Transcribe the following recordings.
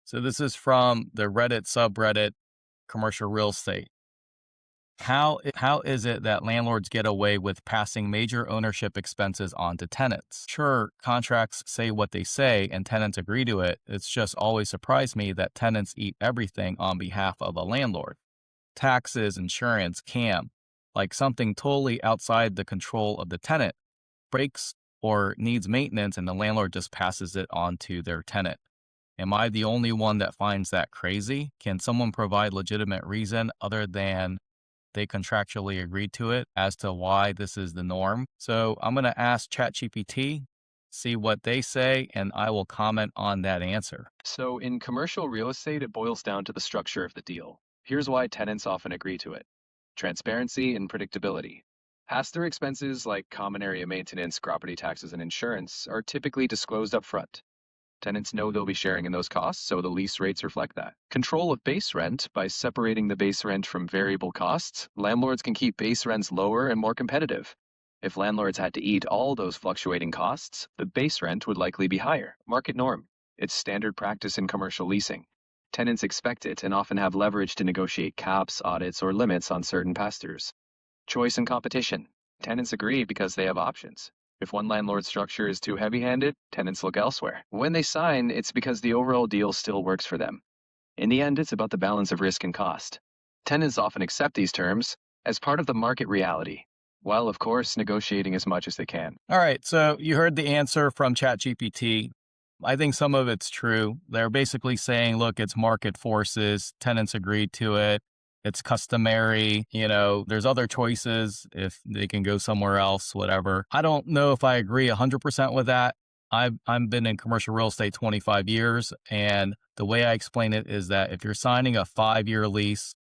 So this is from the Reddit subreddit, commercial real estate. How is it that landlords get away with passing major ownership expenses on to tenants? Sure, contracts say what they say and tenants agree to it. It's just always surprised me that tenants eat everything on behalf of a landlord. Taxes, insurance, CAM, like something totally outside the control of the tenant, breaks or needs maintenance and the landlord just passes it on to their tenant. Am I the only one that finds that crazy? Can someone provide legitimate reason other than they contractually agreed to it as to why this is the norm? So I'm going to ask ChatGPT, see what they say, and I will comment on that answer. So, in commercial real estate, it boils down to the structure of the deal. Here's why tenants often agree to it: transparency and predictability. Pass through expenses like common area maintenance, property taxes, and insurance are typically disclosed upfront. Tenants know they'll be sharing in those costs, so the lease rates reflect that. Control of base rent: by separating the base rent from variable costs, landlords can keep base rents lower and more competitive. If landlords had to eat all those fluctuating costs, the base rent would likely be higher, market norm. It's standard practice in commercial leasing. Tenants expect it and often have leverage to negotiate caps, audits, or limits on certain pass-throughs. Choice and competition: tenants agree because they have options. If one landlord structure is too heavy-handed, tenants look elsewhere. When they sign, it's because the overall deal still works for them. In the end, it's about the balance of risk and cost. Tenants often accept these terms as part of the market reality, while of course negotiating as much as they can. All right, so you heard the answer from ChatGPT. I think some of it's true. They're basically saying, look, it's market forces, tenants agreed to it, it's customary, there's other choices if they can go somewhere else, whatever. I don't know if I agree 100% with that. I've been in commercial real estate 25 years, and the way I explain it is that if you're signing a 5-year lease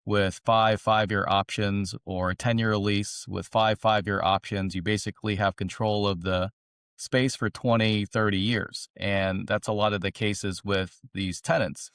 with five-year options, or a 10-year lease with five-year options, you basically have control of the space for 20, 30 years. And that's a lot of the cases with these tenants.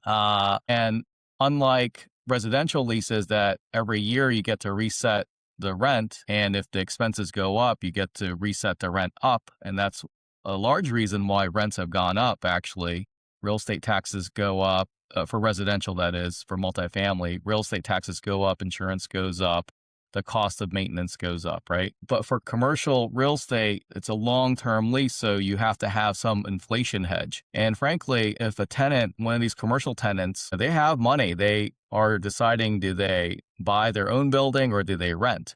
And unlike residential leases that every year you get to reset the rent, and if the expenses go up, you get to reset the rent up. And that's a large reason why rents have gone up, actually. Real estate taxes go up, for residential, that is, for multifamily. Real estate taxes go up, insurance goes up, the cost of maintenance goes up, right? But for commercial real estate, it's a long-term lease, so you have to have some inflation hedge. And frankly, if a tenant, one of these commercial tenants, they have money, they are deciding, do they buy their own building or do they rent?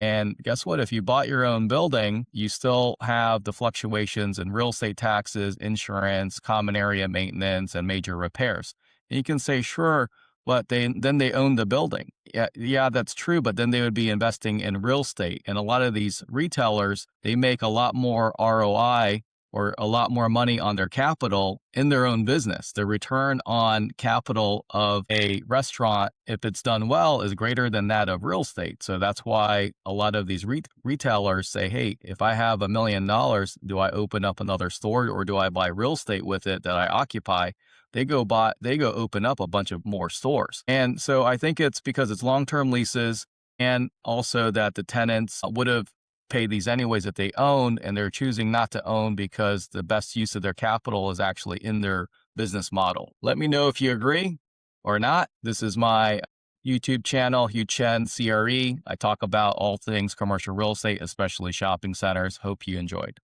And guess what? If you bought your own building, you still have the fluctuations in real estate taxes, insurance, common area maintenance, and major repairs. And you can say, sure, but then they own the building. Yeah, that's true. But then they would be investing in real estate. And a lot of these retailers, they make a lot more ROI, or a lot more money on their capital in their own business. The return on capital of a restaurant, if it's done well, is greater than that of real estate. So that's why a lot of these retailers say, hey, if I have $1 million, do I open up another store or do I buy real estate with it that I occupy? They go open up a bunch of more stores. And so I think it's because it's long-term leases, and also that the tenants would have pay these anyways if they own, and they're choosing not to own because the best use of their capital is actually in their business model. Let me know if you agree or not. This is my YouTube channel, HueChenCRE. I talk about all things commercial real estate, especially shopping centers. Hope you enjoyed.